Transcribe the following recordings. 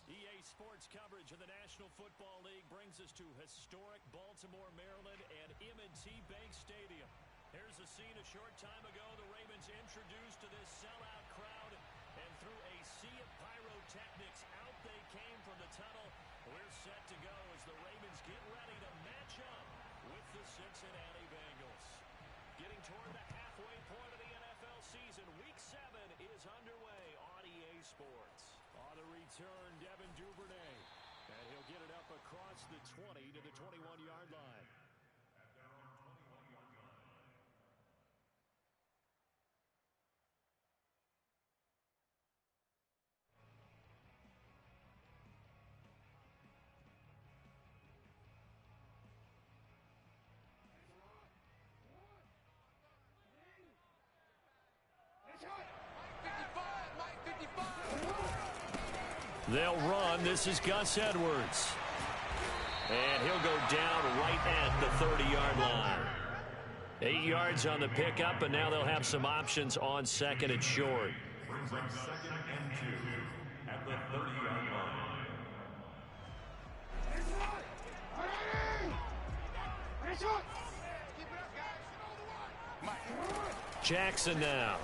EA Sports coverage of the National Football League brings us to historic Baltimore, Maryland, and M&T Bank Stadium. Here's a scene a short time ago. The Ravens introduced to this sellout crowd, and through a sea of pyrotechnics, out they came from the tunnel. We're set to go as the Ravens get ready to match up with the Cincinnati Bengals. Getting toward the halfway point of the NFL season, Week 7 is underway on EA Sports. On the return, Devin Duvernay, and he'll get it up across the 20 to the 21-yard line. They'll run. This is Gus Edwards. And he'll go down right at the 30-yard line. 8 yards on the pickup, and now they'll have some options on second and short. Brings up 2nd and 2 at the 30-yard line. Jackson now.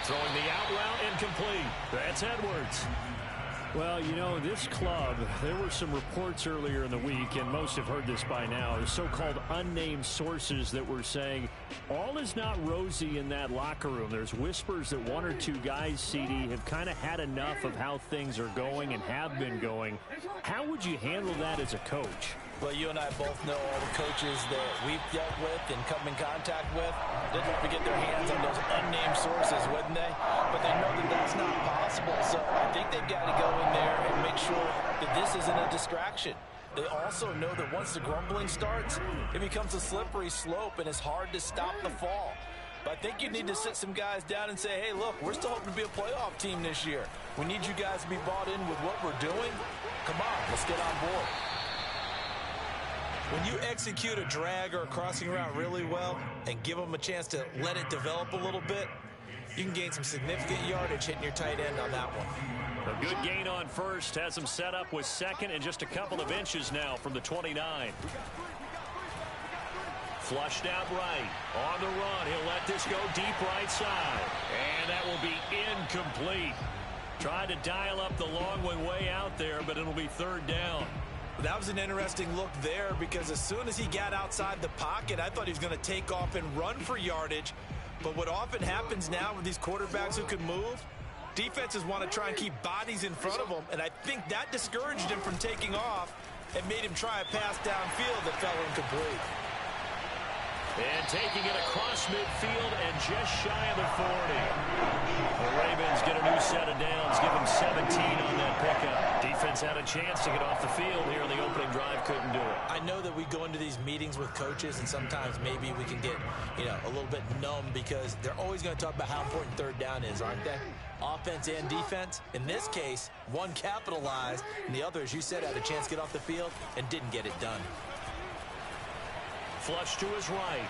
Throwing the out route incomplete. That's Edwards. Well, you know, this club, there were some reports earlier in the week, and most have heard this by now, the so-called unnamed sources that were saying all is not rosy in that locker room. There's whispers that one or two guys, CD, have kind of had enough of how things are going and have been going. How would you handle that as a coach? Well, you and I both know all the coaches that we've dealt with and come in contact with. They'd love to get their hands on those unnamed sources, wouldn't they? But they know that that's not possible. So I think they've got to go in there and make sure that this isn't a distraction. They also know that once the grumbling starts, it becomes a slippery slope and it's hard to stop the fall. But I think you need to sit some guys down and say, hey, look, we're still hoping to be a playoff team this year. We need you guys to be bought in with what we're doing. Come on, let's get on board. When you execute a drag or a crossing route really well and give them a chance to let it develop a little bit, you can gain some significant yardage hitting your tight end on that one. A good gain on first. Has him set up with second and just a couple of inches now from the 29. Flushed out right. On the run. He'll let this go deep right side. And that will be incomplete. Tried to dial up the long way out there, but it'll be third down. That was an interesting look there because as soon as he got outside the pocket, I thought he was going to take off and run for yardage. But what often happens now with these quarterbacks who can move, defenses want to try and keep bodies in front of them, and I think that discouraged him from taking off and made him try a pass downfield that fell incomplete. And taking it across midfield and just shy of the 40. The Ravens get a new set of downs, give them 17 on that pickup. Defense had a chance to get off the field here in the opening drive, couldn't do it. I know that we go into these meetings with coaches, and sometimes maybe we can get, a little bit numb because they're always going to talk about how important third down is, aren't they? Offense and defense. In this case, one capitalized, and the other, as you said, had a chance to get off the field and didn't get it done. Flush to his right.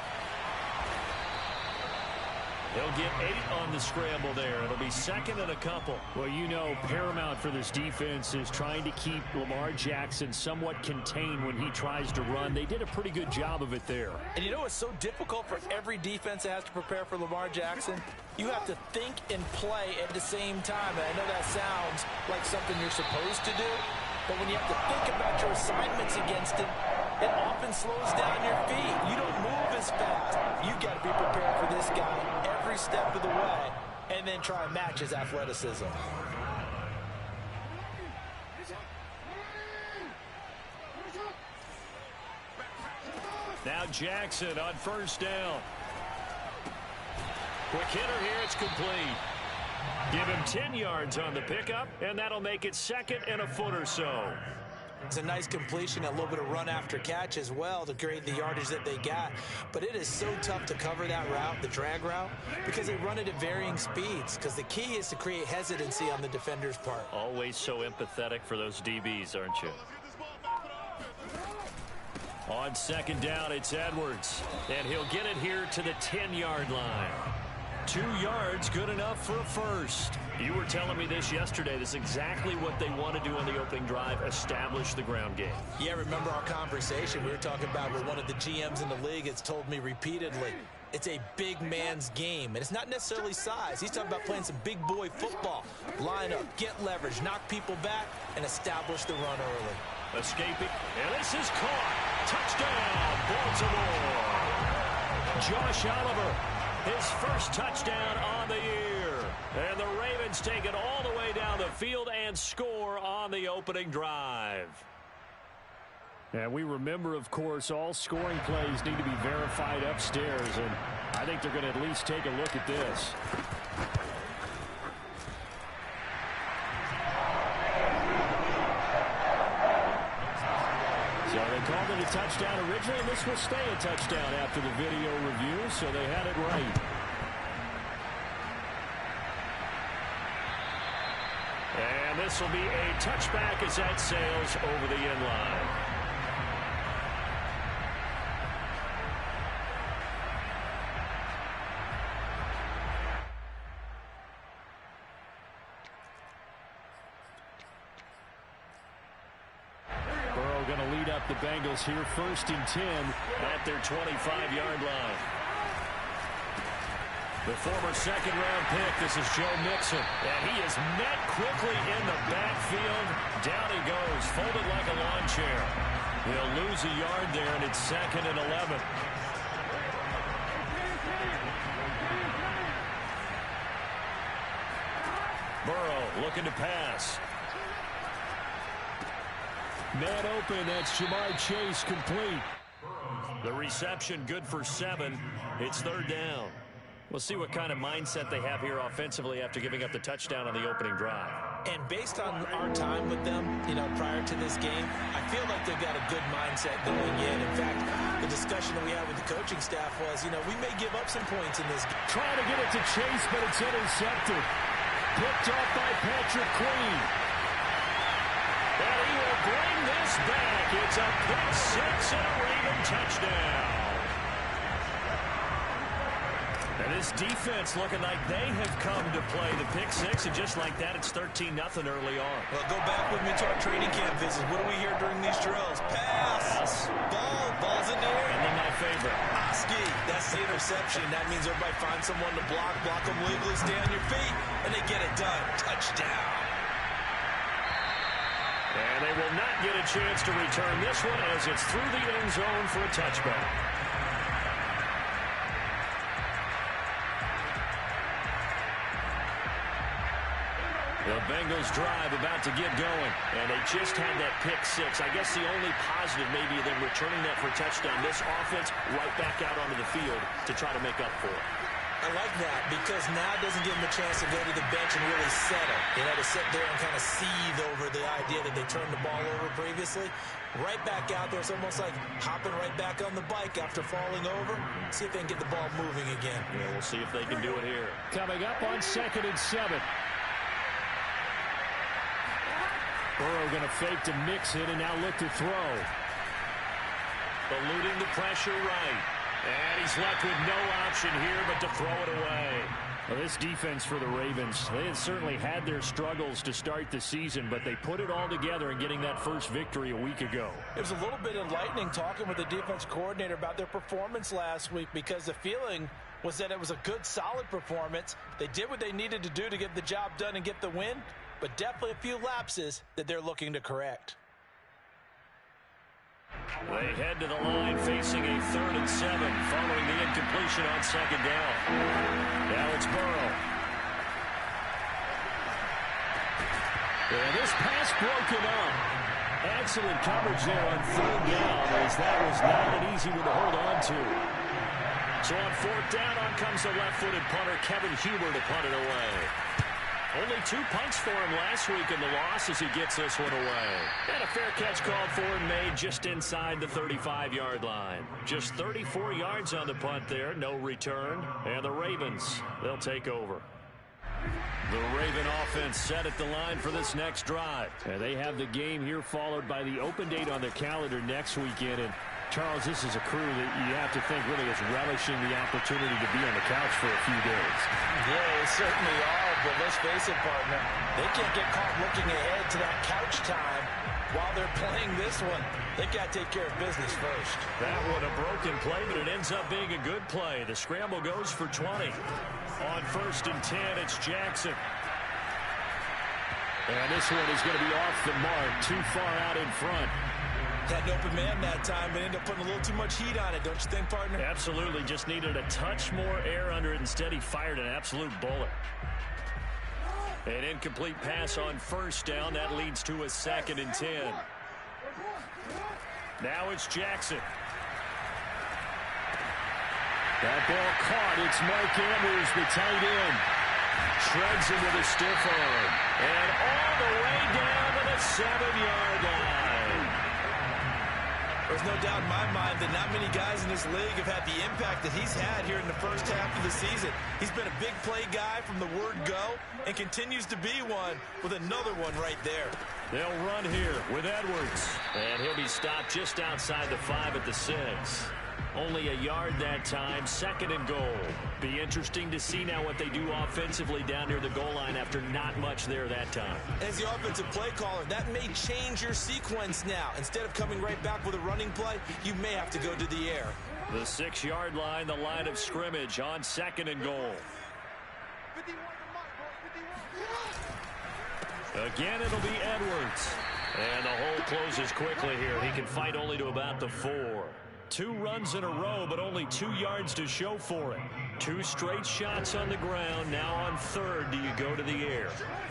He'll get 8 on the scramble there. It'll be second and a couple. Well, you know, paramount for this defense is trying to keep Lamar Jackson somewhat contained when he tries to run. They did a pretty good job of it there. And you know it's so difficult for every defense that has to prepare for Lamar Jackson? You have to think and play at the same time. And I know that sounds like something you're supposed to do, but when you have to think about your assignments against him, it often slows down your feet. You don't move as fast. You've got to be prepared for this guy every step of the way and then try and match his athleticism. Now Jackson on first down. Quick hitter here, it's complete. Give him 10 yards on the pickup, and that'll make it second and a foot or so. It's a nice completion, a little bit of run after catch as well to create the yardage that they got. But it is so tough to cover that route, the drag route, because they run it at varying speeds. Because the key is to create hesitancy on the defender's part. Always so empathetic for those DBs, aren't you? On second down, it's Edwards. And he'll get it here to the 10-yard line. 2 yards, good enough for a first. You were telling me this yesterday. This is exactly what they want to do on the opening drive, establish the ground game. Yeah, remember our conversation we were talking about with one of the GMs in the league has told me repeatedly, it's a big man's game, and it's not necessarily size. He's talking about playing some big boy football. Line up, get leverage, knock people back, and establish the run early. Escaping, and this is caught. Touchdown, Baltimore. Josh Oliver, his first touchdown on the year. And the Ravens take it all the way down the field and score on the opening drive. And we remember, of course, all scoring plays need to be verified upstairs, and I think they're going to at least take a look at this. So they called it a touchdown originally, and this will stay a touchdown after the video review, so they had it right. And this will be a touchback as that sails over the end line. Burrow going to lead up the Bengals here, 1st and 10 at their 25-yard line. The former second-round pick, this is Joe Mixon. And he is met quickly in the backfield. Down he goes, folded like a lawn chair. He'll lose a yard there, and it's 2nd and 11. Burrow looking to pass. Man open, that's Jamar Chase complete. The reception good for 7. It's 3rd down. We'll see what kind of mindset they have here offensively after giving up the touchdown on the opening drive. And based on our time with them, prior to this game, I feel like they've got a good mindset going in. In fact, the discussion that we had with the coaching staff was, we may give up some points in this game. Trying to get it to Chase, but it's intercepted. Picked off by Patrick Queen. And he will bring this back. It's a pick 6 and a Raven touchdown. And this defense looking like they have come to play the pick 6, and just like that, it's 13-0 early on. Well, go back with me to our training camp visits. What do we hear during these drills? Pass. Ball's in the air. And then my favorite. Oski, that's the interception. That means everybody finds someone to block them legally, stay on your feet, and they get it done. Touchdown. And they will not get a chance to return this one as it's through the end zone for a touchback. The Bengals drive about to get going, and they just had that pick 6. I guess the only positive maybe them returning that for a touchdown. This offense right back out onto the field to try to make up for it. I like that because now it doesn't give them a chance to go to the bench and really settle. To sit there and kind of seethe over the idea that they turned the ball over previously. Right back out there. It's almost like hopping right back on the bike after falling over. See if they can get the ball moving again. Yeah, we'll see if they can do it here. Coming up on 2nd and 7. Burrow going to fake to Mixon and now look to throw. Eluding the pressure right. And he's left with no option here but to throw it away. Well, this defense for the Ravens, they had certainly had their struggles to start the season, but they put it all together in getting that first victory a week ago. It was a little bit enlightening talking with the defense coordinator about their performance last week because the feeling was that it was a good, solid performance. They did what they needed to do to get the job done and get the win, but definitely a few lapses that they're looking to correct. They head to the line facing a 3rd and 7 following the incompletion on 2nd down. Now it's Burrow. And this pass broken up. Excellent coverage there on 3rd down as that was not an easy one to hold on to. So on 4th down, on comes the left-footed punter, Kevin Huber, to punt it away. Only 2 punts for him last week in the loss as he gets this one away. And a fair catch called for and made just inside the 35-yard line. Just 34 yards on the punt there, no return. And the Ravens, they'll take over. The Raven offense set at the line for this next drive. And they have the game here followed by the open date on their calendar next weekend. And Charles, this is a crew that you have to think really is relishing the opportunity to be on the couch for a few days. Yeah, they certainly are, but let's face it, partner. They can't get caught looking ahead to that couch time while they're playing this one. They got to take care of business first. That one a broken play, but it ends up being a good play. The scramble goes for 20. On 1st and 10, it's Jackson. And this one is going to be off the mark, too far out in front. Had an open man that time, but ended up putting a little too much heat on it, don't you think, partner? Absolutely, just needed a touch more air under it. Instead, he fired an absolute bullet. An incomplete pass on 1st down. That leads to a 2nd and 10. Now it's Jackson. That ball caught. It's Mike Andrews, the tight end. Shreds him with a stiff arm. And all the way down to the 7-yard line. There's no doubt in my mind that not many guys in this league have had the impact that he's had here in the first half of the season. He's been a big play guy from the word go and continues to be one with another one right there. They'll run here with Edwards. And he'll be stopped just outside the 5 at the 6. Only a yard that time, 2nd and goal. Be interesting to see now what they do offensively down near the goal line after not much there that time. As the offensive play caller, that may change your sequence now. Instead of coming right back with a running play, you may have to go to the air. The 6-yard line, the line of scrimmage on 2nd and goal. Again, it'll be Edwards. And the hole closes quickly here. He can fight only to about the 4. 2 runs in a row, but only 2 yards to show for it. 2 straight shots on the ground. Now on 3rd, do you go to the air?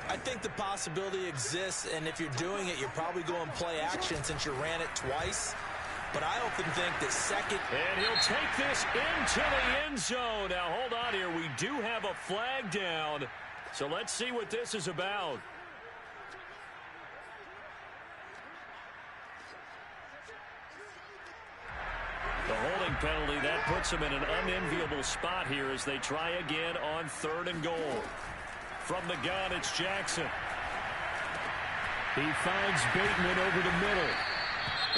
I think the possibility exists, and if you're doing it, you're probably going play action since you ran it twice. But I often think that 2nd... And he'll take this into the end zone. Now, hold on here. We do have a flag down. So let's see what this is about. The holding penalty, that puts them in an unenviable spot here as they try again on 3rd and goal. From the gun, it's Jackson. He finds Bateman over the middle.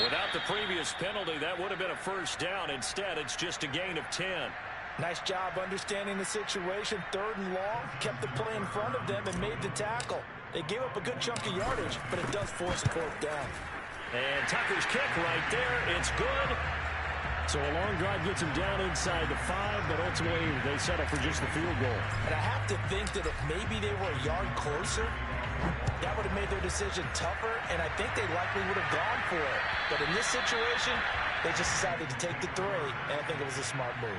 Without the previous penalty, that would have been a 1st down. Instead, it's just a gain of 10. Nice job understanding the situation. 3rd and long, kept the play in front of them and made the tackle. They gave up a good chunk of yardage, but it does force a 4th down. And Tucker's kick right there. It's good. So a long drive gets him down inside the 5, but ultimately they settle for just the field goal. And I have to think that if maybe they were a yard closer, that would have made their decision tougher, and I think they likely would have gone for it. But in this situation, they just decided to take the 3, and I think it was a smart move.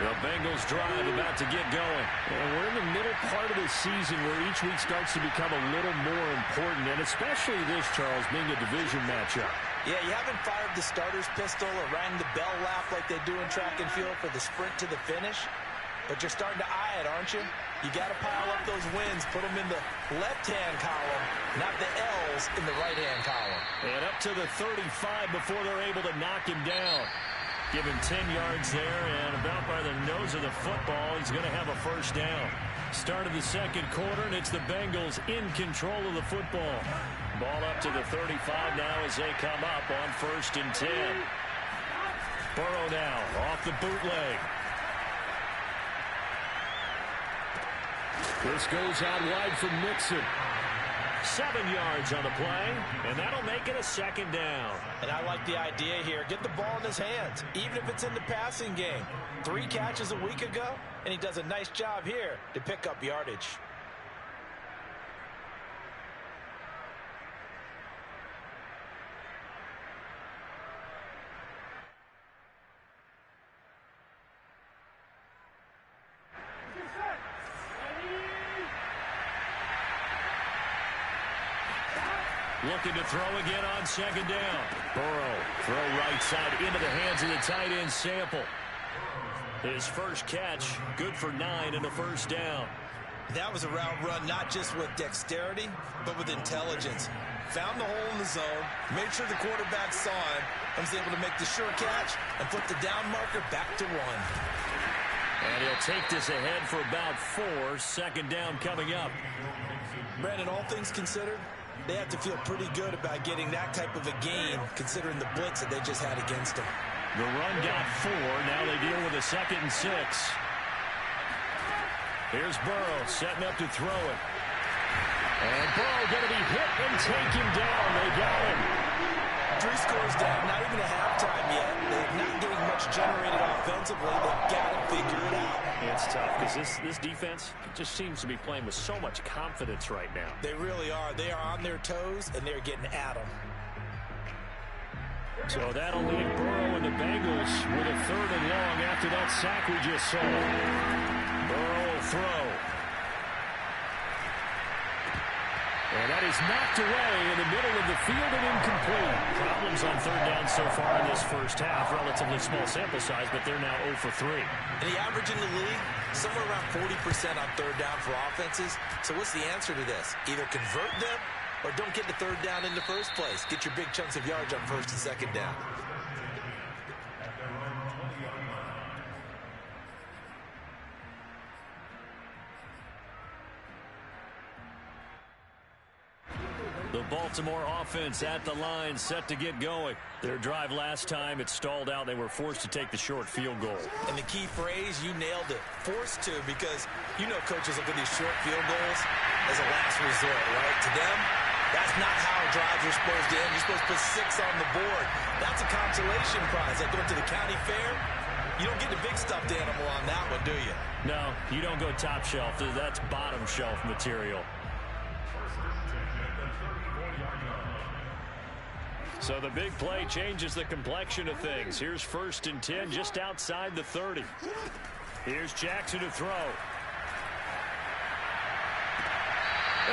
The Bengals drive about to get going. And we're in the middle part of the season where each week starts to become a little more important, and especially this, Charles, being a division matchup. Yeah, you haven't fired the starter's pistol or rang the bell lap like they do in track and field for the sprint to the finish, but you're starting to eye it, aren't you? You got to pile up those wins, put them in the left-hand column, not the L's in the right-hand column. And up to the 35 before they're able to knock him down. Give him 10 yards there, and about by the nose of the football, he's going to have a 1st down. Start of the 2nd quarter, and it's the Bengals in control of the football. Ball up to the 35 now as they come up on 1st and 10. Burrow now off the bootleg. This goes out wide from Mixon. 7 yards on the play, and that'll make it a 2nd down. And I like the idea here. Get the ball in his hands, even if it's in the passing game. 3 catches a week ago, and he does a nice job here to pick up yardage. Looking to throw again on 2nd down. Burrow, throw right side into the hands of the tight end Sample. His first catch, good for 9 and a 1st down. That was a route run not just with dexterity, but with intelligence. found the hole in the zone, made sure the quarterback saw him, and was able to make the sure catch and put the down marker back to 1. And he'll take this ahead for about 4. Second down coming up. Brandon, all things considered, they have to feel pretty good about getting that type of a gain, considering the blitz that they just had against them. The run got 4. Now they deal with a 2nd and 6. Here's Burrow setting up to throw it. And Burrow going to be hit and taken down. They got him. 3 scores down, not even a halftime yet. They're not getting much generated offensively. They've got to figure it out. Yeah, it's tough because this defense just seems to be playing with so much confidence right now. They really are. They are on their toes, and they're getting at them. So that'll leave Burrow and the Bengals with a 3rd and long after that sack we just saw. Burrow will throw. And that is knocked away in the middle of the field and incomplete. Problems on 3rd down so far in this first half. Relatively small sample size, but they're now 0 for 3. And the average in the league, somewhere around 40% on 3rd down for offenses. So what's the answer to this? Either convert them or don't get the 3rd down in the first place. Get your big chunks of yards on 1st and 2nd down. The Baltimore offense at the line, set to get going. Their drive last time, it stalled out. They were forced to take the short field goal. And the key phrase, you nailed it. Forced to, because you know coaches look at these short field goals as a last resort, right? To them, that's not how drives are supposed to end. You're supposed to put 6 on the board. That's a consolation prize. Like going to the county fair, you don't get the big stuffed animal on that one, do you? No, you don't go top shelf. That's bottom shelf material. So the big play changes the complexion of things. Here's 1st and 10 just outside the 30. Here's Jackson to throw.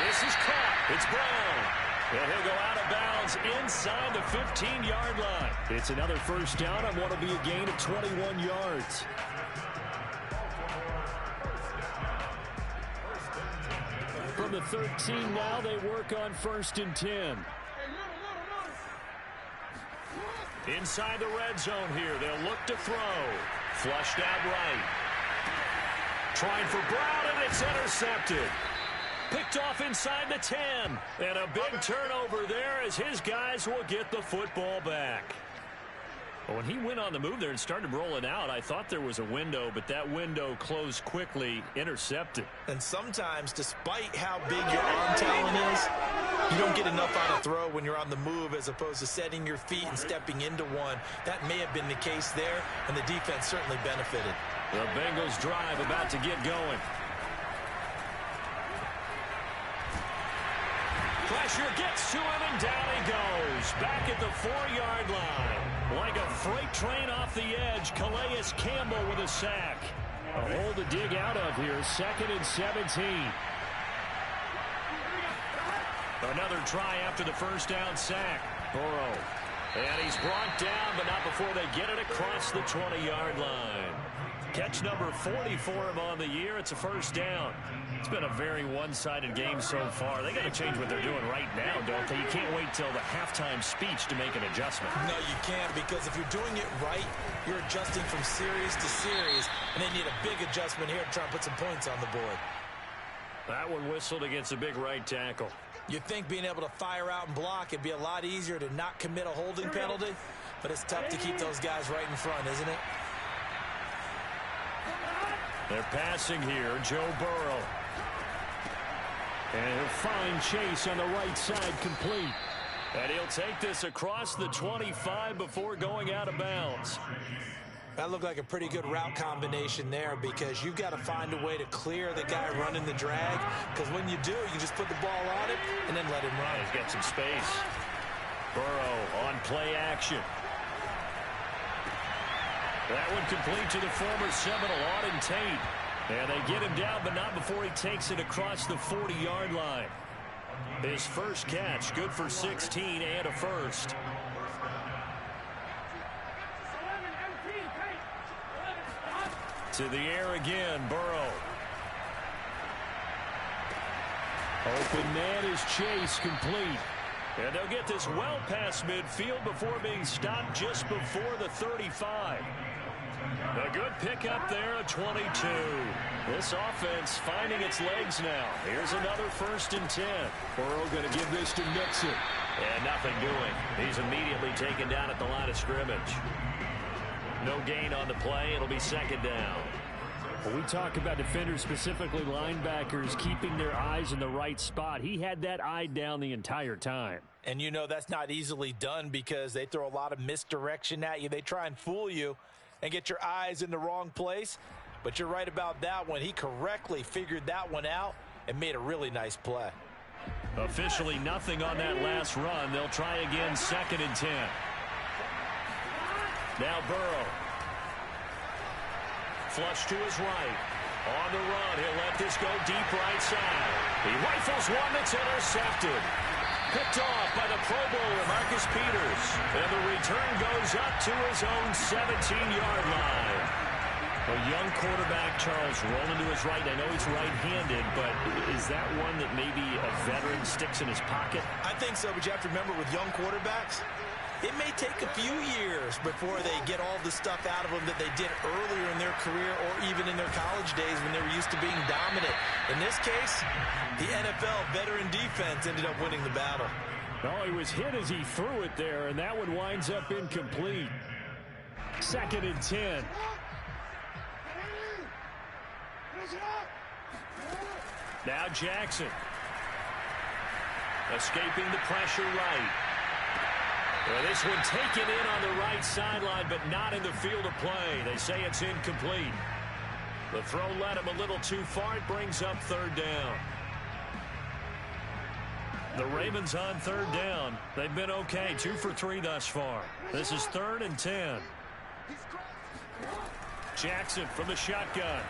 This is caught. It's Brown. And he'll go out of bounds inside the 15-yard line. It's another 1st down on what will be a gain of 21 yards. From the 13 now, they work on 1st and 10. Inside the red zone here. They'll look to throw. Flushed out right. Trying for Brown, and it's intercepted. Picked off inside the 10. And a big turnover there as his guys will get the football back. Well, when he went on the move there and started rolling out, I thought there was a window, but that window closed quickly, intercepted. And sometimes, despite how big your arm talent is, you don't get enough on a throw when you're on the move as opposed to setting your feet and stepping into one. That may have been the case there, and the defense certainly benefited. The Bengals drive about to get going. Pressure gets to him, and down he goes. Back at the 4-yard line. Like a freight train off the edge, Calais Campbell with a sack. A hole to dig out of here, 2nd and 17. Another try after the 1st down sack. Burrow. And he's brought down, but not before they get it across the 20-yard line. Catch number 40 for him on the year. It's a 1st down. It's been a very one-sided game so far. They got to change what they're doing right now, don't they? You can't wait till the halftime speech to make an adjustment. No, you can't, because if you're doing it right, you're adjusting from series to series, and they need a big adjustment here to try and put some points on the board. That one whistled against a big right tackle. You'd think being able to fire out and block, it'd be a lot easier to not commit a holding penalty, but it's tough to keep those guys right in front, isn't it? They're passing here, Joe Burrow. And he'll find Chase on the right side, complete. And he'll take this across the 25 before going out of bounds. That looked like a pretty good route combination there, because you've got to find a way to clear the guy running the drag, because when you do, you just put the ball on him and then let him run. He's got some space. Burrow on play action. That one complete to the former Seminole, Auden Tate. And they get him down, but not before he takes it across the 40-yard line. His first catch, good for 16 and a 1st. To the air again, Burrow. Open man is Chase, complete. And they'll get this well past midfield before being stopped just before the 35. A good pickup there at 22. This offense finding its legs now. Here's another 1st and 10. Burrow going to give this to Mixon. And nothing doing. He's immediately taken down at the line of scrimmage. No gain on the play. It'll be 2nd down. When we talk about defenders, specifically linebackers, keeping their eyes in the right spot, he had that eye down the entire time. And you know that's not easily done because they throw a lot of misdirection at you. They try and fool you and get your eyes in the wrong place. But you're right about that one. He correctly figured that one out and made a really nice play. Officially nothing on that last run. They'll try again, 2nd and 10. Now Burrow. Flush to his right. On the run, he'll let this go deep right side. He rifles one that's intercepted. Picked off by the Pro Bowler, Marcus Peters. And the return goes up to his own 17-yard line. A young quarterback, Charles, rolling to his right. I know he's right-handed, but is that one that maybe a veteran sticks in his pocket? I think so, but you have to remember with young quarterbacks, it may take a few years before they get all the stuff out of them that they did earlier in their career or even in their college days when they were used to being dominant. In this case, the NFL veteran defense ended up winning the battle. Oh, he was hit as he threw it there, and that one winds up incomplete. 2nd and 10. Now Jackson. Escaping the pressure right. Well, this one taken in on the right sideline, but not in the field of play. They say it's incomplete. The throw led him a little too far. It brings up 3rd down. The Ravens on 3rd down. They've been okay. 2 for 3 thus far. This is 3rd and 10. Jackson from the shotgun.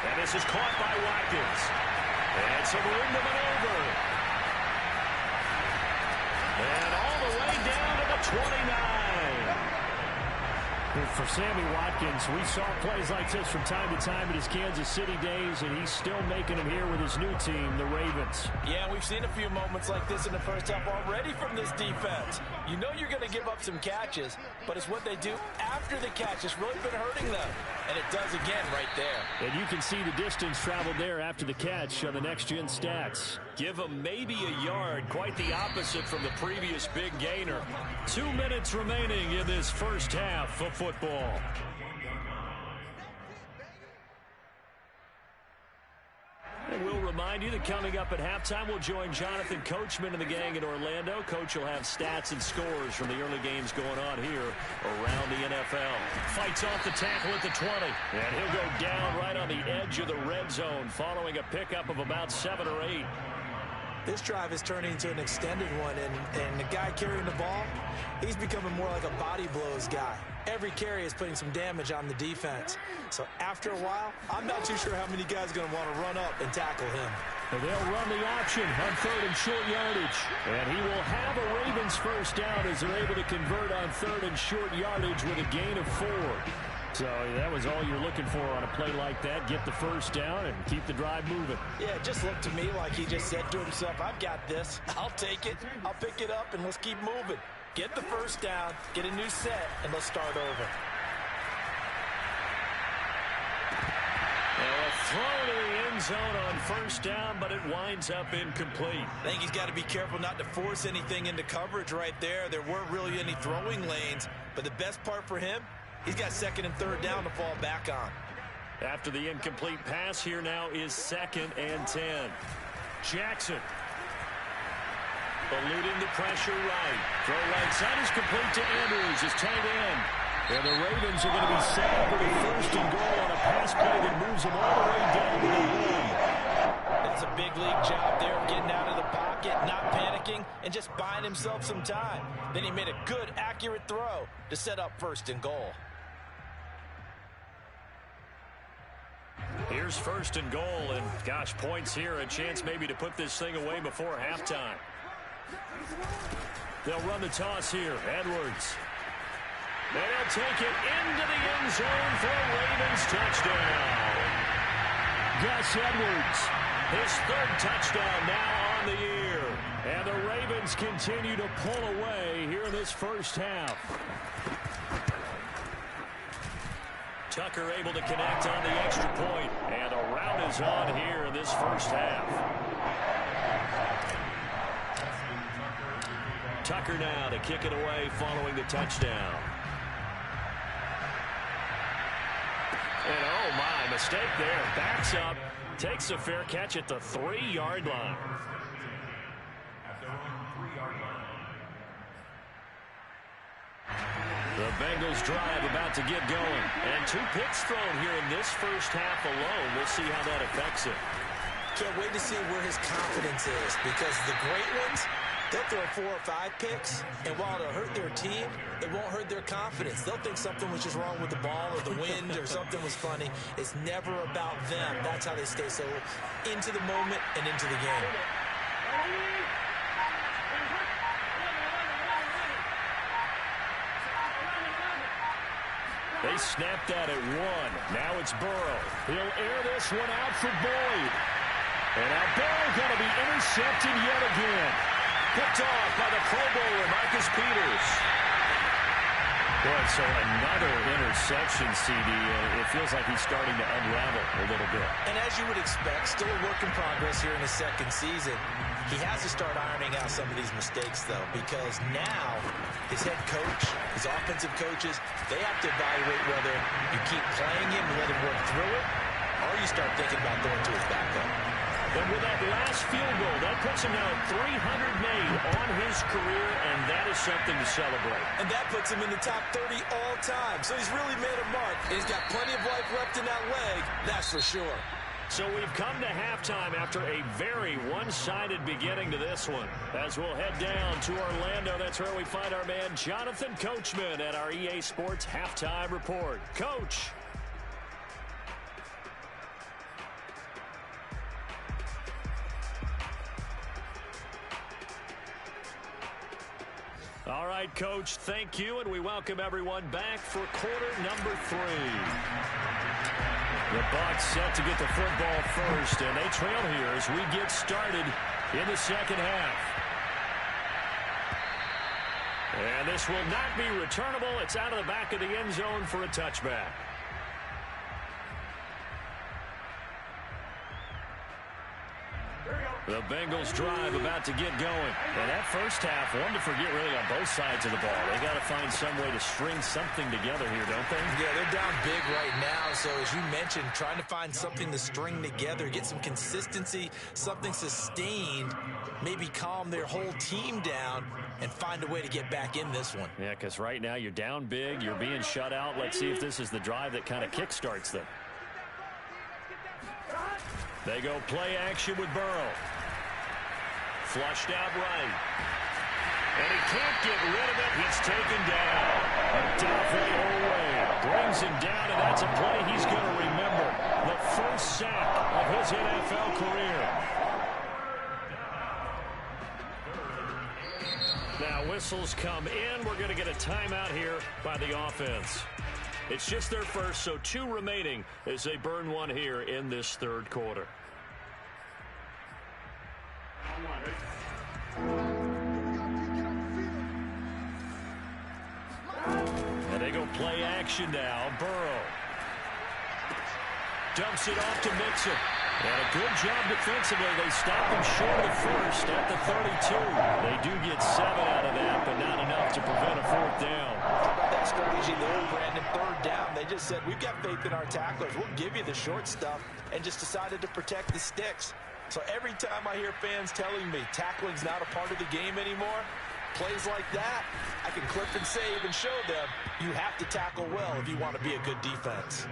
And this is caught by Watkins. And some room to maneuver. And all the way down to the 29. And for Sammy Watkins, we saw plays like this from time to time in his Kansas City days, and he's still making them here with his new team, the Ravens. Yeah, we've seen a few moments like this in the first half already from this defense. You know you're going to give up some catches, but it's what they do after the catch. It's really been hurting them, and it does again right there. And you can see the distance traveled there after the catch on the next-gen stats. Give him maybe a yard, quite the opposite from the previous big gainer. 2 minutes remaining in this first half of football. And we'll remind you that coming up at halftime, we'll join Jonathan Coachman and the gang in Orlando. Coach will have stats and scores from the early games going on here around the NFL. Fights off the tackle at the 20. And he'll go down right on the edge of the red zone following a pickup of about 7 or 8. This drive is turning into an extended one, and the guy carrying the ball, he's becoming more like a body blows guy. Every carry is putting some damage on the defense. So after a while, I'm not too sure how many guys are going to want to run up and tackle him. And they'll run the option on 3rd and short yardage. And he will have a Ravens first down as they're able to convert on 3rd and short yardage with a gain of 4. So that was all you're looking for on a play like that. Get the first down and keep the drive moving. Yeah, it just looked to me like he just said to himself, I've got this. I'll take it. I'll pick it up, and let's keep moving. Get the first down, get a new set, and let's start over. Now a throw to the end zone on first down, but it winds up incomplete. I think he's got to be careful not to force anything into coverage right there. There weren't really any throwing lanes, but the best part for him, he's got 2nd and 3rd down to fall back on. After the incomplete pass, here now is 2nd and 10. Jackson. Eluding the pressure right. Throw right side is complete to Andrews, his tight end. And the Ravens are going to be set up with a 1st and goal on a pass play that moves them all the way down to the 1. That's a big league job there of getting out of the pocket, not panicking, and just buying himself some time. Then he made a good, accurate throw to set up 1st and goal. Here's 1st and goal, and gosh, points here, a chance maybe to put this thing away before halftime. They'll run the toss here. Edwards. And he'll take it into the end zone for a Ravens touchdown. Gus Edwards His third touchdown now on the year. And the Ravens continue to pull away here in this first half. Tucker able to connect on the extra point. And a rout is on here in this first half. Tucker now to kick it away following the touchdown. And oh my, mistake there. Backs up, takes a fair catch at the 3-yard line. The Bengals drive about to get going. And 2 picks thrown here in this first half alone. We'll see how that affects it. Can't wait to see where his confidence is, because the great ones, they'll throw 4 or 5 picks, and while it'll hurt their team, it won't hurt their confidence. They'll think something was just wrong with the ball or the wind or something was funny. It's never about them. That's how they stay so into the moment and into the game. They snapped that at 1. Now it's Burrow. He'll air this one out for Boyd. And now Burrow going to be intercepted yet again. Picked off by the Pro Bowler, Marcus Peters. Boy, so another interception, CD. It feels like he's starting to unravel a little bit. And as you would expect, still a work in progress here in his second season. He has to start ironing out some of these mistakes, though, because now his head coach, his offensive coaches, they have to evaluate whether you keep playing him and let him work through it, or you start thinking about going to his backup. And with that last field goal, that puts him now at 300 made on his career, and that is something to celebrate. And that puts him in the top 30 all time. So he's really made a mark. And he's got plenty of life left in that leg, that's for sure. So we've come to halftime after a very one-sided beginning to this one. As we'll head down to Orlando, that's where we find our man Jonathan Coachman at our EA Sports Halftime Report. Coach. All right, Coach, thank you, and we welcome everyone back for quarter number 3. The Bucs set to get the football first, and they trail here as we get started in the second half. And this will not be returnable. It's out of the back of the end zone for a touchback. The Bengals drive about to get going. And that first half, one to forget really on both sides of the ball. They got to find some way to string something together here, don't they? Yeah, they're down big right now. So as you mentioned, trying to find something to string together, get some consistency, something sustained, maybe calm their whole team down and find a way to get back in this one. Yeah, because right now you're down big, you're being shut out. Let's see if this is the drive that kind of kickstarts them. They go play action with Burrow. Flushed out right. And he can't get rid of it. He's taken down. Odafe Oweh brings him down, and that's a play he's going to remember. The first sack of his NFL career. Now whistles come in. We're going to get a timeout here by the offense. It's just their first, so 2 remaining as they burn one here in this third quarter. And they go play action now. Burrow dumps it off to Mixon. And a good job defensively. They stop him short of first at the 32. They do get 7 out of that, but not enough to prevent a 4th down. How about that strategy there, Brandon? 3rd down. They just said, we've got faith in our tacklers. We'll give you the short stuff, and just decided to protect the sticks. So every time I hear fans telling me tackling's not a part of the game anymore, plays like that, I can clip and save and show them you have to tackle well if you want to be a good defense.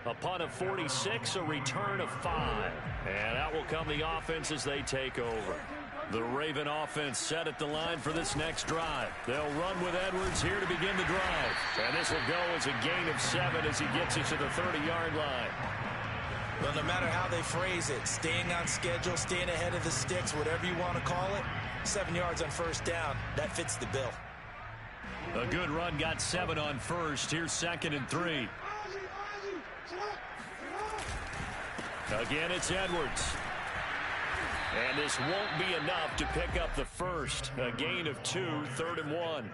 A punt of 46, a return of 5. And out will come the offense as they take over. The Raven offense set at the line for this next drive. They'll run with Edwards here to begin the drive. And this will go as a gain of 7 as he gets it to the 30-yard line. Well, no matter how they phrase it, staying on schedule, staying ahead of the sticks, whatever you want to call it, 7 yards on first down, that fits the bill. A good run got 7 on first. Here's 2nd and 3. Again, it's Edwards. And this won't be enough to pick up the first. A gain of 2, 3rd and 1.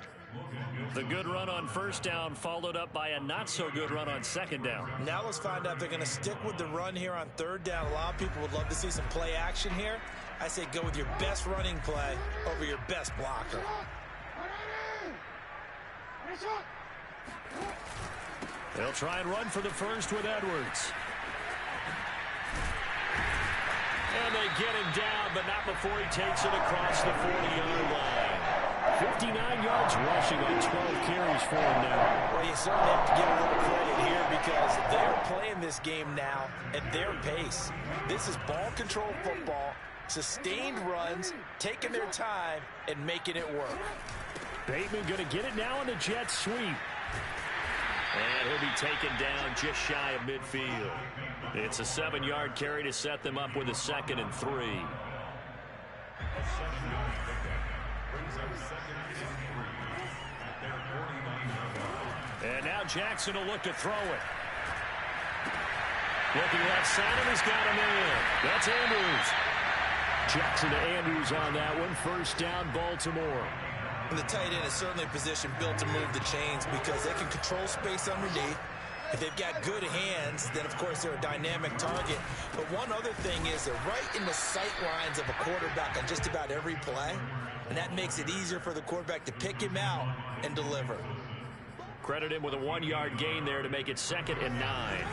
The good run on first down followed up by a not-so-good run on second down. Now let's find out if they're going to stick with the run here on 3rd down. A lot of people would love to see some play action here. I say go with your best running play over your best blocker. They'll try and run for the first with Edwards. And they get him down, but not before he takes it across the 40-yard line. 59 yards rushing on 12 carries for him now. Well, you certainly have to give a little credit here because they're playing this game now at their pace. This is ball control football, sustained runs, taking their time, and making it work. Bateman going to get it now on the jet sweep. And he'll be taken down just shy of midfield. It's a 7-yard carry to set them up with a 2nd and 3. And now Jackson will look to throw it. Looking left side, and he's got him in. That's Andrews. Jackson to Andrews on that one. First down, Baltimore. And the tight end is certainly a position built to move the chains because they can control space underneath. If they've got good hands, then, of course, they're a dynamic target. But one other thing is they're right in the sight lines of a quarterback on just about every play, and that makes it easier for the quarterback to pick him out and deliver. Credit him with a 1-yard gain there to make it 2nd and 9.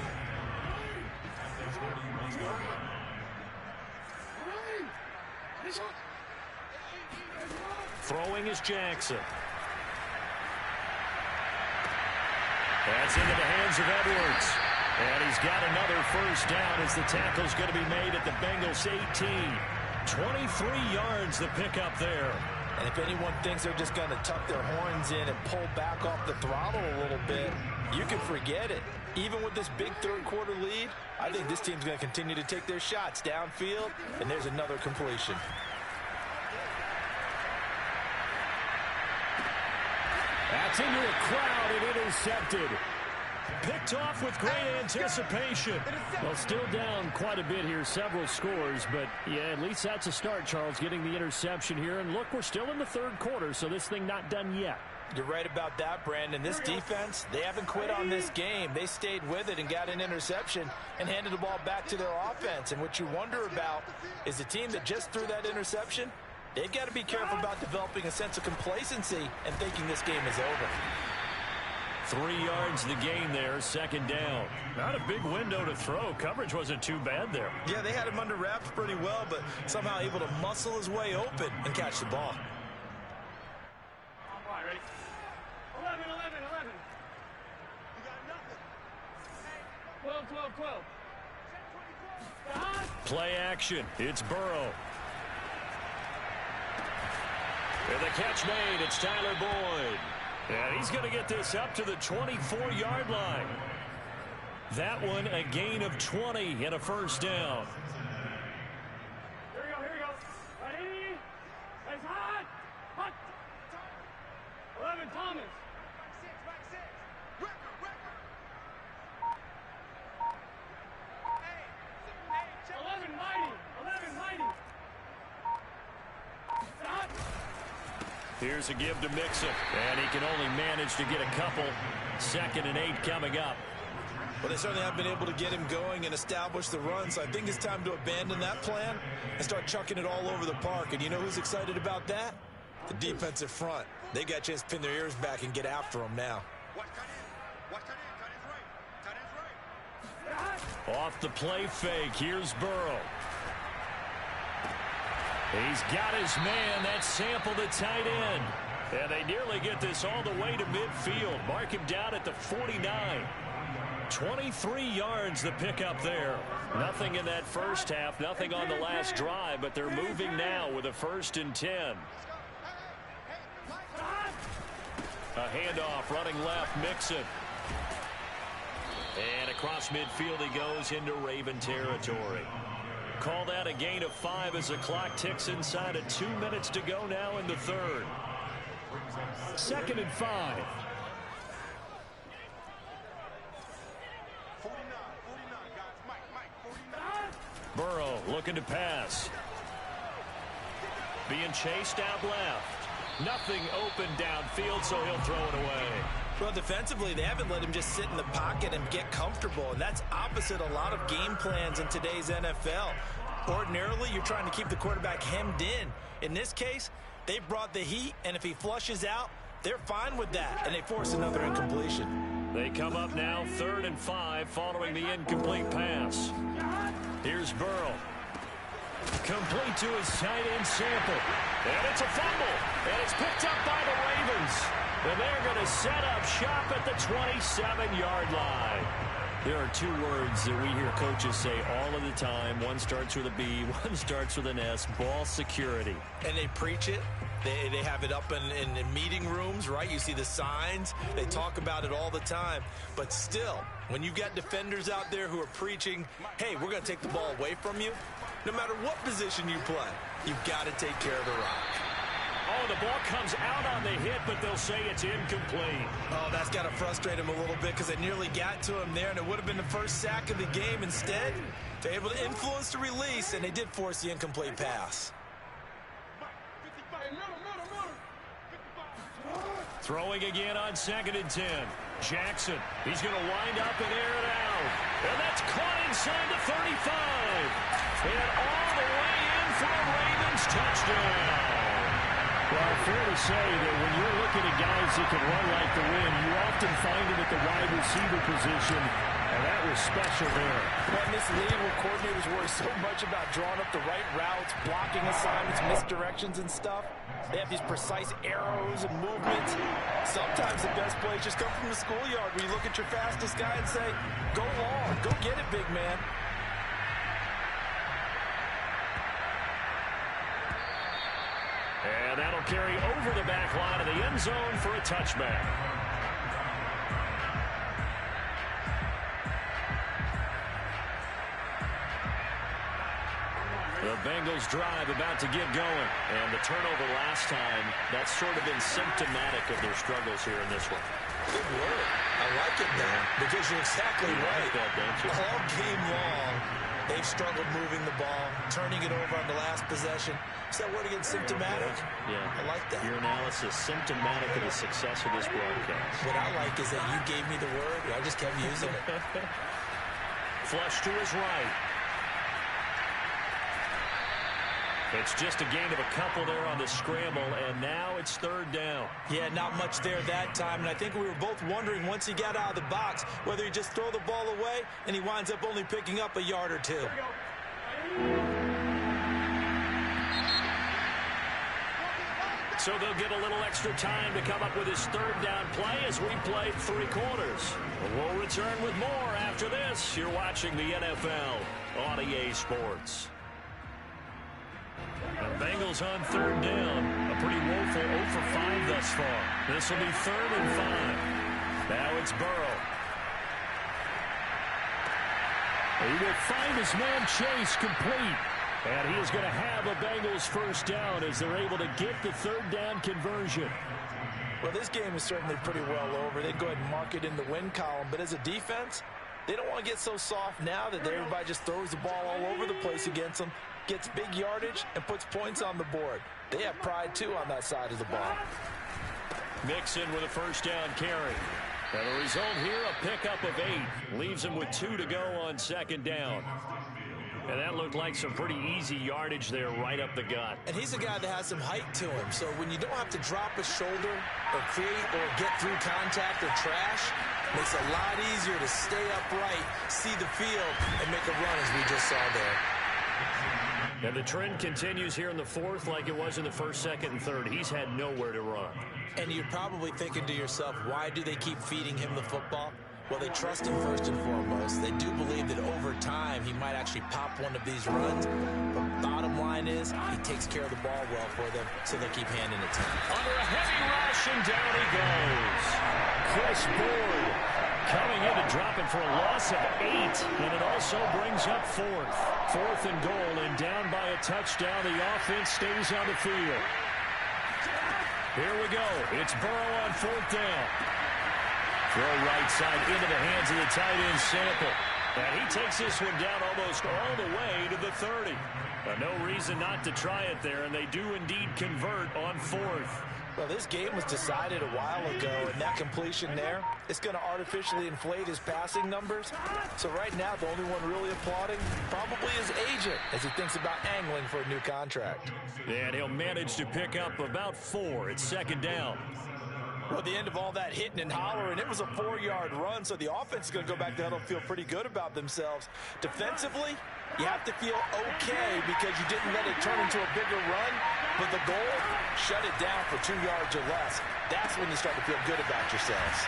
Throwing is Jackson. That's into the hands of Edwards. And he's got another first down as the tackle's going to be made at the Bengals 18. 23 yards the pickup there. And if anyone thinks they're just going to tuck their horns in and pull back off the throttle a little bit, you can forget it. Even with this big third-quarter lead, I think this team's going to continue to take their shots downfield, and there's another completion. That's into a crowd and intercepted. Picked off with great anticipation. Well, still down quite a bit here, several scores, but yeah, at least that's a start, Charles, getting the interception here. And look, we're still in the 3rd quarter, so this thing not done yet. You're right about that, Brandon. This defense, they haven't quit on this game. They stayed with it and got an interception and handed the ball back to their offense. And what you wonder about is the team that just threw that interception, they've got to be careful about developing a sense of complacency and thinking this game is over. 3 yards the gain there, 2nd down. Not a big window to throw. Coverage wasn't too bad there. Yeah, they had him under wraps pretty well, but somehow able to muscle his way open and catch the ball. All right, ready? 11, 11, 11. You got nothing. 12, 12, 12. Play action. It's Burrow. And the catch made. It's Tyler Boyd. And he's going to get this up to the 24-yard line. That one a gain of 20 and a first down. Here we go, here we go. Ready? It's hot. Hot. 11, Thomas. Back six. Record. Hey, 11, Mighty. 11, Mighty. Hot. Here's a give to Mixon, and he can only manage to get a couple. 2nd and 8 coming up. Well, they certainly have been able to get him going and establish the run, so I think it's time to abandon that plan and start chucking it all over the park. And you know who's excited about that? The defensive front. They got a chance to pin their ears back and get after him now. Off the play fake, here's Burrow. He's got his man. That's Sample, the tight end. And they nearly get this all the way to midfield. Mark him down at the 49. 23 yards the pickup there. Nothing in that first half, nothing on the last drive, but they're moving now with a 1st and 10. A handoff running left, Mixon. And across midfield he goes into Raven territory. Call that a gain of 5 as the clock ticks inside of 2 minutes to go now in the 3rd. 2nd and 5. 49, guys. Mike, 49. Burrow looking to pass. being chased out left. Nothing open downfield, so he'll throw it away. Well, defensively, they haven't let him just sit in the pocket and get comfortable, and that's opposite a lot of game plans in today's NFL. Ordinarily, you're trying to keep the quarterback hemmed in. In this case, they brought the heat, and if he flushes out, they're fine with that, and they force another incompletion. They come up now 3rd and 5 following the incomplete pass. Here's Burrow. Complete to his tight end Sample. And it's a fumble. And it's picked up by the Ravens. And they're going to set up shop at the 27-yard line. There are 2 words that we hear coaches say all of the time. One starts with a B, one starts with an S. Ball security. And they preach it. They have it up in meeting rooms, right? You see the signs. They talk about it all the time. But still, when you've got defenders out there who are preaching, hey, we're going to take the ball away from you, no matter what position you play, you've got to take care of the rock. Oh, the ball comes out on the hit, but they'll say it's incomplete. Oh, that's got to frustrate him a little bit because they nearly got to him there, and it would have been the first sack of the game. Instead, they're able to influence the release, and they did force the incomplete pass. Throwing again on 2nd and 10. Jackson, he's going to wind up and air it out. And that's caught inside the 35. And all the way in for a Ravens touchdown. Well, fair to say that when you're looking at guys that can run like the wind, you often find them at the wide receiver position, and that was special there. Well, in this league where coordinators worry so much about drawing up the right routes, blocking assignments, misdirections and stuff, they have these precise arrows and movements. Sometimes the best plays just come from the schoolyard where you look at your fastest guy and say, go long, go get it, big man. And that'll carry over the back line of the end zone for a touchback. The Bengals drive about to get going. And the turnover last time, that's sort of been symptomatic of their struggles here in this one. Good word. I like it now because you're exactly right. Like that, don't you? All game long, they've struggled moving the ball, turning it over on the last possession. Is that word again, symptomatic? Yeah. I like that. Your analysis, symptomatic of the success of this broadcast. What I like is that you gave me the word, and I just kept using it. Flush to his right. It's just a gain of a couple there on the scramble, and now it's 3rd down. Yeah, not much there that time, and I think we were both wondering once he got out of the box whether he just throw the ball away, and he winds up only picking up a yard or 2. So they'll get a little extra time to come up with his 3rd down play as we play 3 quarters. We'll return with more after this. You're watching the NFL on EA Sports. The Bengals on 3rd down. A pretty woeful 0 for 5 thus far. This will be 3rd and 5. Now it's Burrow. He will find his man Chase complete. And he is going to have a Bengals 1st down as they're able to get the 3rd down conversion. Well, this game is certainly pretty well over. They'd go ahead and mark it in the win column. But as a defense, they don't want to get so soft now that everybody just throws the ball all over the place against them, gets big yardage, and puts points on the board. They have pride, too, on that side of the ball. Mixon with a 1st down carry. And the result here, a pickup of 8. Leaves him with 2 to go on 2nd down. And that looked like some pretty easy yardage there right up the gut. And he's a guy that has some height to him. So when you don't have to drop a shoulder or create or get through contact or trash, it makes it a lot easier to stay upright, see the field, and make a run as we just saw there. And the trend continues here in the 4th like it was in the 1st, 2nd, and 3rd. He's had nowhere to run. And you're probably thinking to yourself, why do they keep feeding him the football? Well, they trust him first and foremost. They do believe that over time he might actually pop one of these runs. But bottom line is he takes care of the ball well for them, so they'll keep handing it to him. Under a heavy rush, and down he goes. Chris Board coming in to drop it for a loss of 8. And it also brings up 4th. 4th and goal, and down by a touchdown. The offense stays on the field. Here we go. It's Burrow on 4th down. Throw right side into the hands of the tight end, Sample. And he takes this one down almost all the way to the 30. No reason not to try it there, and they do indeed convert on 4th. Well, this game was decided a while ago, and that completion there, it's going to artificially inflate his passing numbers. So right now, the only one really applauding probably his agent as he thinks about angling for a new contract. And he'll manage to pick up about 4. It's 2nd down. Well, at the end of all that hitting and hollering, it was a 4-yard run, so the offense is going to go back to huddle and feel pretty good about themselves. Defensively, you have to feel okay because you didn't let it turn into a bigger run, but the goal, shut it down for 2 yards or less. That's when you start to feel good about yourselves.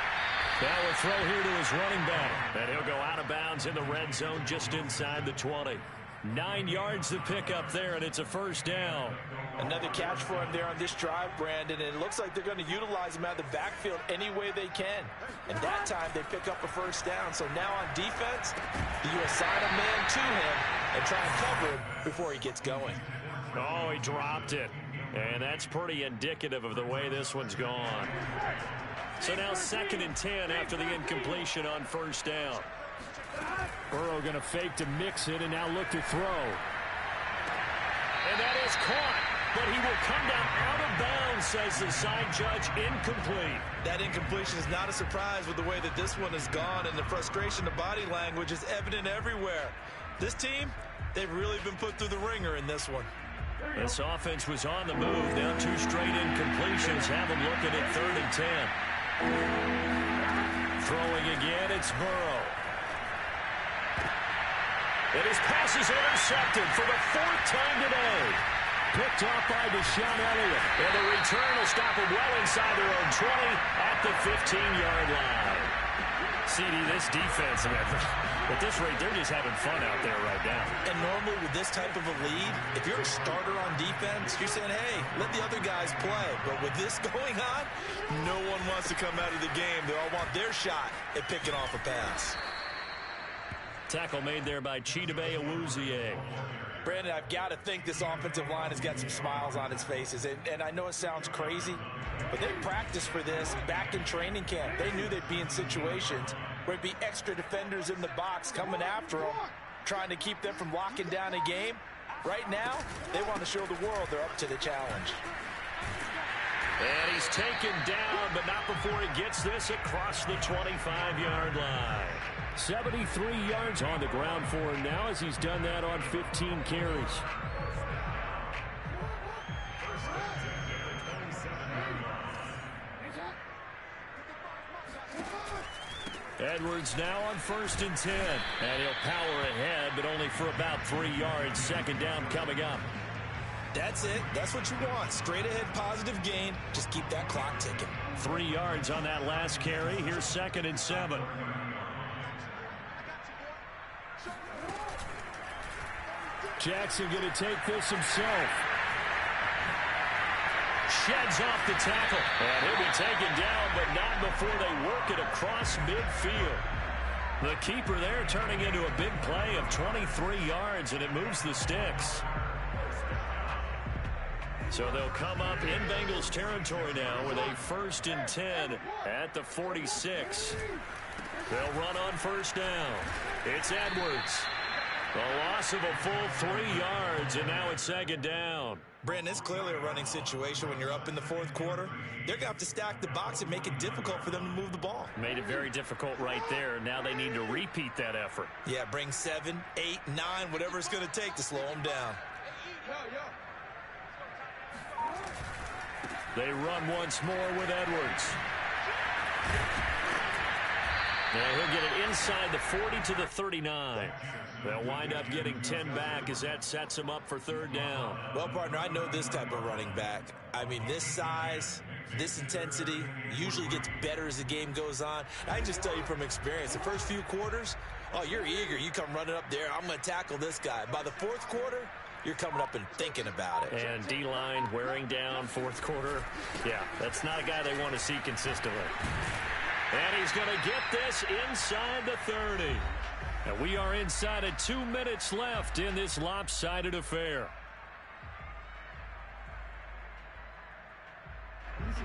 Now a throw here to his running back, and he'll go out of bounds in the red zone just inside the 20. 9 yards to pick up there, and it's a 1st down. Another catch for him there on this drive, Brandon, and it looks like they're going to utilize him out of the backfield any way they can. And that time they pick up a 1st down. So now on defense, you assign a man to him and try and cover him before he gets going. Oh, he dropped it. And that's pretty indicative of the way this one's gone. So now 2nd and 10 after the incompletion on 1st down. Burrow going to fake to mix it and now look to throw. And that is caught. But he will come down out of bounds, says the side judge. Incomplete. That incompletion is not a surprise with the way that this one has gone, and the frustration, the body language is evident everywhere. This team, they've really been put through the ringer in this one. This offense was on the move. Now 2 straight incompletions have them looking at 3rd and 10. Throwing again, it's Burrow. And his pass is intercepted for the 4th time today. Picked off by Deshaun Elliott. And the return will stop him well inside their own 20 at the 15-yard line. CD, this defense, at this rate, they're just having fun out there right now. And normally with this type of a lead, if you're a starter on defense, you're saying, hey, let the other guys play. But with this going on, no one wants to come out of the game. They all want their shot at picking off a pass. Tackle made there by Chidobe Awuzie. Brandon, I've got to think this offensive line has got some smiles on its faces. And I know it sounds crazy, but they practiced for this back in training camp. They knew they'd be in situations where it'd be extra defenders in the box coming after them, trying to keep them from locking down a game. Right now, they want to show the world they're up to the challenge. And he's taken down, but not before he gets this across the 25-yard line. 73 yards on the ground for him now as he's done that on 15 carries. Edwards now on 1st and 10. And he'll power ahead, but only for about 3 yards. 2nd down coming up. That's it. That's what you want. Straight ahead positive gain. Just keep that clock ticking. 3 yards on that last carry. Here's 2nd and 7. Jackson going to take this himself. Sheds off the tackle. And he'll be taken down, but not before they work it across midfield. The keeper there turning into a big play of 23 yards, and it moves the sticks. So they'll come up in Bengals territory now with a 1st and 10 at the 46. They'll run on 1st down. It's Edwards. A loss of a full 3 yards, and now it's 2nd down. Brandon, it's clearly a running situation when you're up in the 4th quarter. They're going to have to stack the box and make it difficult for them to move the ball. Made it very difficult right there. Now they need to repeat that effort. Yeah, bring 7, 8, 9, whatever it's going to take to slow them down. They run once more with Edwards. Now he'll get it inside the 40 to the 39. They'll wind up getting 10 back as that sets him up for 3rd down. Well, partner, I know this type of running back. I mean, this size, this intensity usually gets better as the game goes on. I just tell you from experience, the first few quarters, oh, you're eager. You come running up there. I'm going to tackle this guy. By the 4th quarter, you're coming up and thinking about it. And D-line wearing down 4th quarter. Yeah, that's not a guy they want to see consistently. And he's going to get this inside the 30. And we are inside of 2 minutes left in this lopsided affair.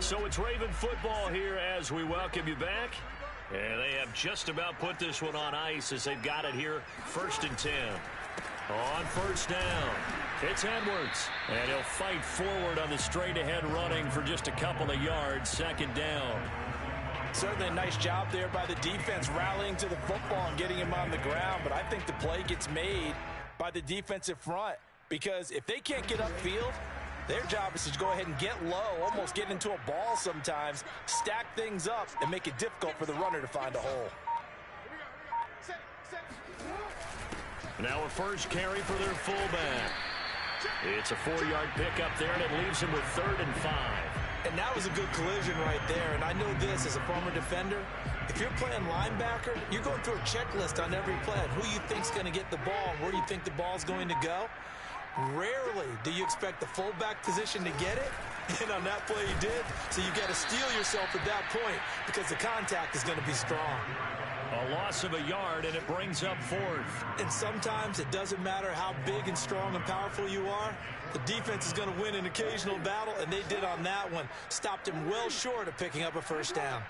So it's Raven football here as we welcome you back. And they have just about put this one on ice as they've got it here, 1st and 10. On first down, it's Edwards. And he'll fight forward on the straight-ahead running for just a couple of yards, 2nd down. Certainly a nice job there by the defense rallying to the football and getting him on the ground. But I think the play gets made by the defensive front because if they can't get upfield, their job is to go ahead and get low, almost get into a ball sometimes, stack things up, and make it difficult for the runner to find a hole. Now a first carry for their fullback. It's a 4-yard pickup there, and it leaves him with 3rd and 5. And that was a good collision right there. And I know this as a former defender. If you're playing linebacker, you're going through a checklist on every play. Who you think's going to get the ball, where you think the ball's going to go. Rarely do you expect the fullback position to get it. And on that play, he did. So you got to steel yourself at that point because the contact is going to be strong. A loss of a yard, and it brings up 4th. And sometimes it doesn't matter how big and strong and powerful you are. The defense is going to win an occasional battle, and they did on that one. Stopped him well short of picking up a first down.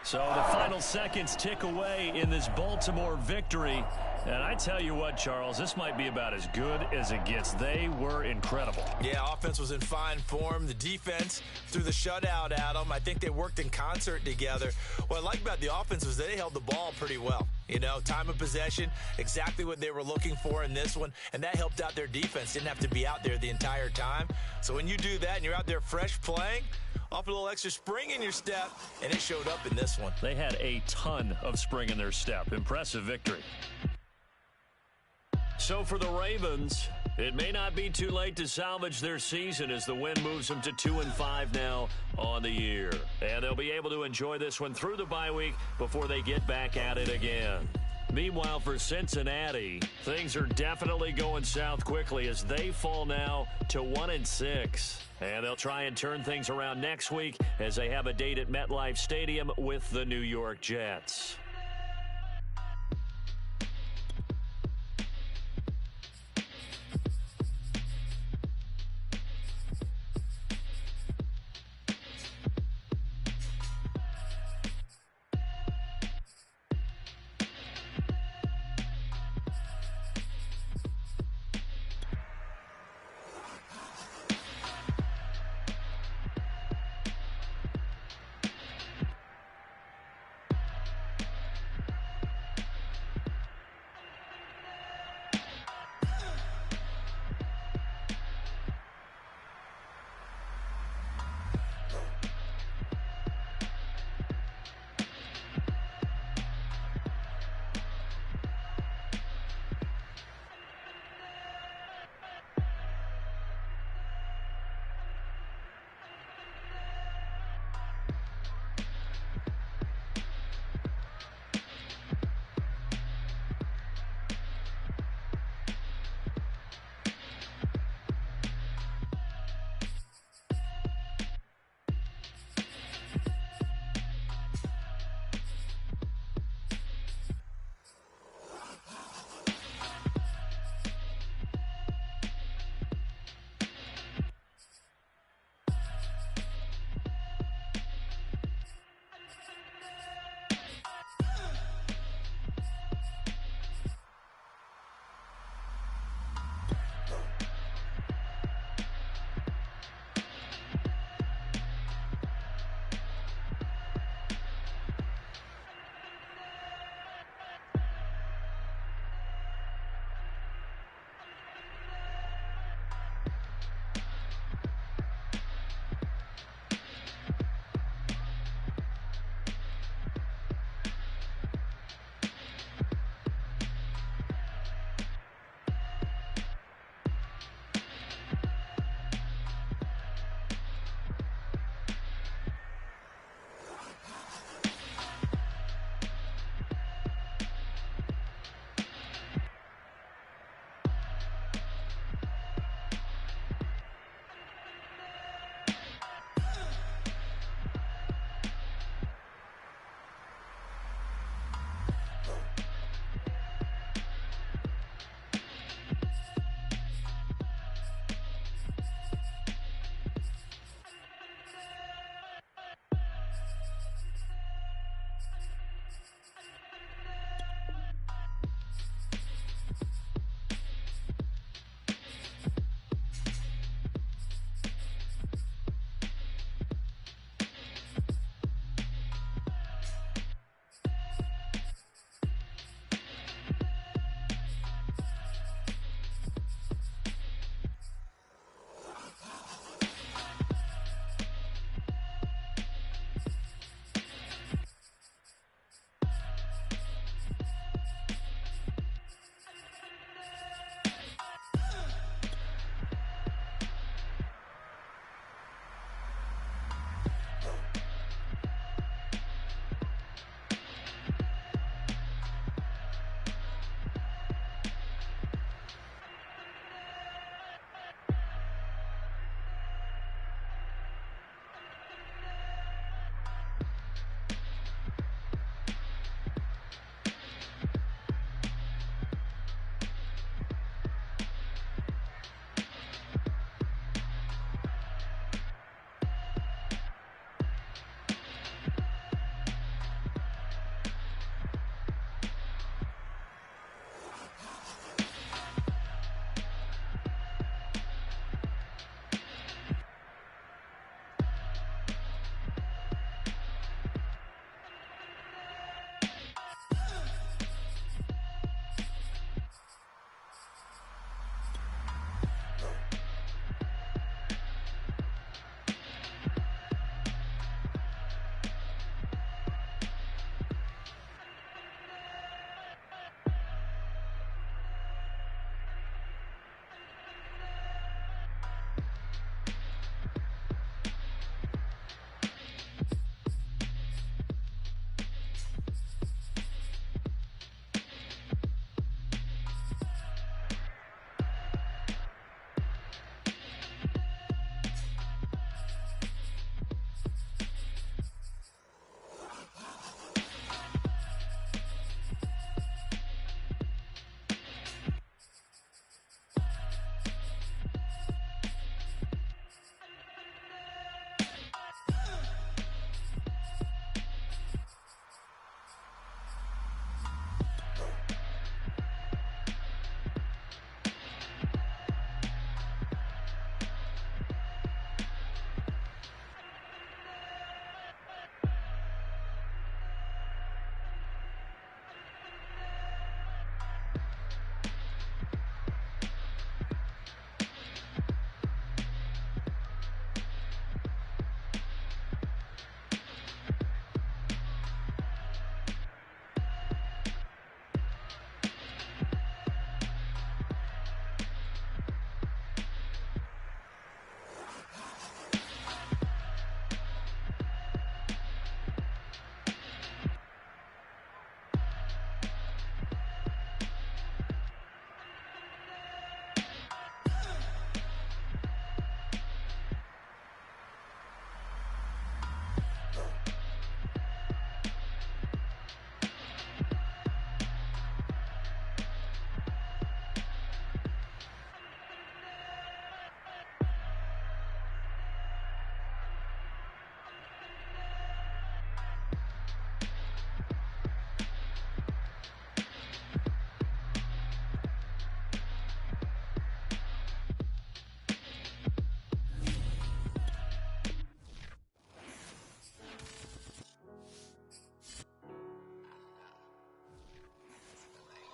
So the final seconds tick away in this Baltimore victory. And I tell you what, Charles, this might be about as good as it gets. They were incredible. Yeah, offense was in fine form. The defense threw the shutout at them. I think they worked in concert together. What I like about the offense was they held the ball pretty well. You know, time of possession, exactly what they were looking for in this one, and that helped out their defense. Didn't have to be out there the entire time. So when you do that and you're out there fresh playing, off a little extra spring in your step, and it showed up in this one. They had a ton of spring in their step. Impressive victory. So for the Ravens, it may not be too late to salvage their season as the win moves them to 2-5 now on the year. And they'll be able to enjoy this one through the bye week before they get back at it again. Meanwhile, for Cincinnati, things are definitely going south quickly as they fall now to 1-6. And they'll try and turn things around next week as they have a date at MetLife Stadium with the New York Jets.